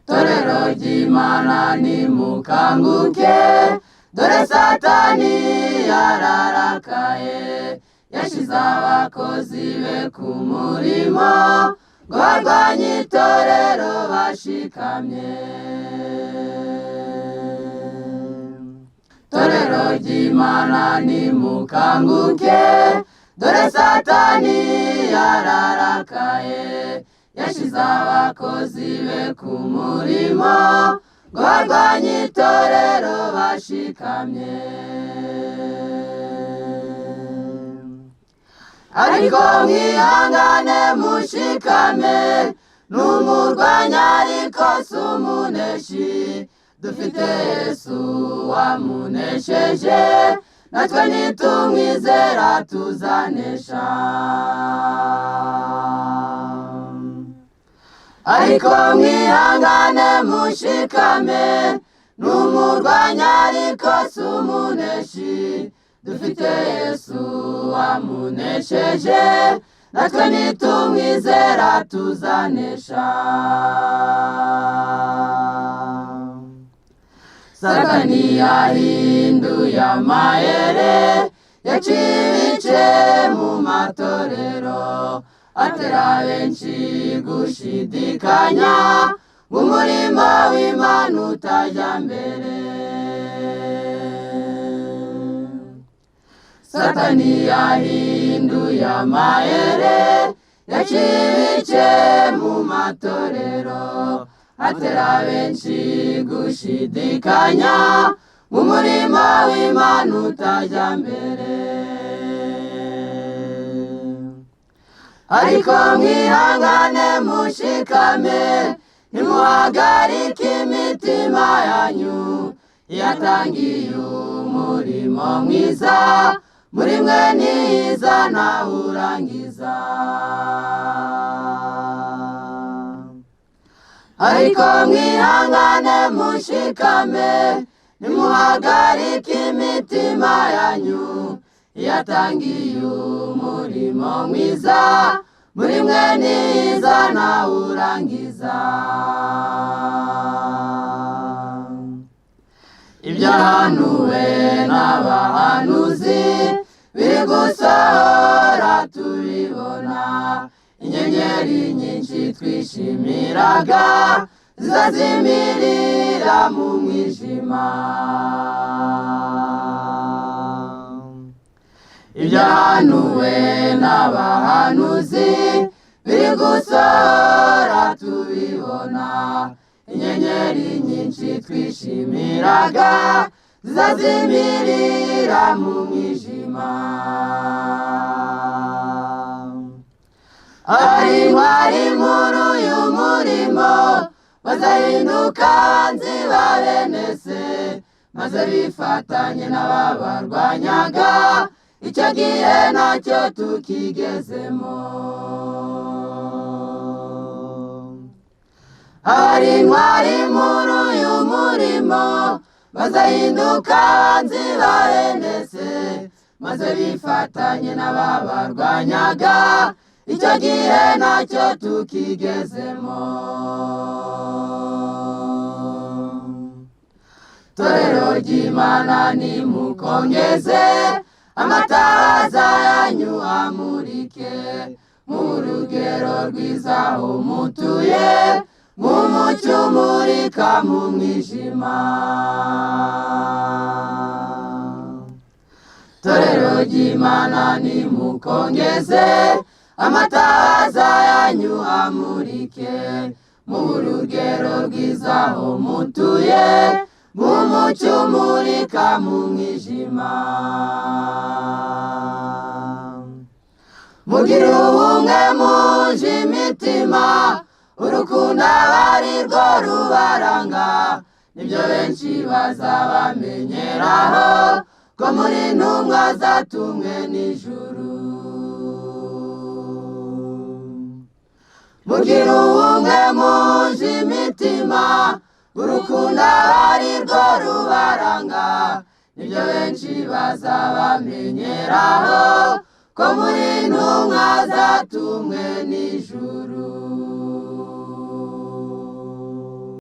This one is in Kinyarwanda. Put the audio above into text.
torero ry'Imana nimukanguke, dore Satani yararakaye, yashize abakozi be ku murimo, ngo barwanye itorero bashikamye. Torero ry'Imana nimukanguke, dore Satani yararakaye, yashize abakozi be ku murimo, ngo barwanye itorero bashikamye. Ariko mwihangane mushikame, n'umurwanya ariko si umuneshi, dufite Yesu wamunesheje, natwe nitumwizera tuzanesha. Ariko mwihangane mushikame, n'umurwanya ariko si umuneshi, dufite Yesu wamunesheje, natwe nitumwizera tuzanesha. Satani yahinduye amayere, yaciye ibice mu matorero, atera benshi gushidikanya, ng'umurimo w'Imana utajya mbere. Satani yahinduye amayere, yaciye ibice mu matorero, atera benshi gushidikanya, ng'umurimo w'Imana utajya mbere. Ariko mwihangane mushikame, ntimuhagarike imitima yanyu, yatangiye umurimo mwiza, muri mwe niza ntawurangiza. Ariko mwihangane mushikame, ntimuhagarike imitima yanyu, yatangiye umurimo mwiza, muri mwe niza ntawurangiza. Ibyahanuwe n'abahanuzi biri gusohora tubibona, inyenyeri nyinshi twishimiraga zizazimirira mu mwijima. Ibyahanuwe n'abahanuzi biri gusohora tubibona, inyenyeri nyinshi twishimiraga zizazimirira mu mwijima. Ari intwari muri uyu murimo, bazahinduka abanzi ba bene se, maze bifatanye n'ababarwanyaga, icyo gihe nacyo tukigezemo. Ari intwari muri uyu murimo, bazahinduka abanzi ba bene se, maze bifatanye n'ababarwanyaga, icyo gihe nacyo tukigezemo. Torero ry'Imana nimukongeze, amatabaza yanyu amurike, mu rugero rwiza aho mutuye, mu mucyo umurika mu mwijima. Torero ry'Imana nimukongeze, amatabaza yanyu amurike, mu rugero rwiza aho mutuye, mu mucyo umurika mu mwijima. Mugire ubumwe muje imitima, urukundo aba ari rwo rubaranga, nibyo benshi bazabamenyeraho, ko muri intumwa zatumwe n'ijuru. Mugire ubumwe muje imitima, urukundo aba ari rwo rubaranga, nibyo benshi bazabamenyeraho, ko muri intumwa zatumwe n'ijuru.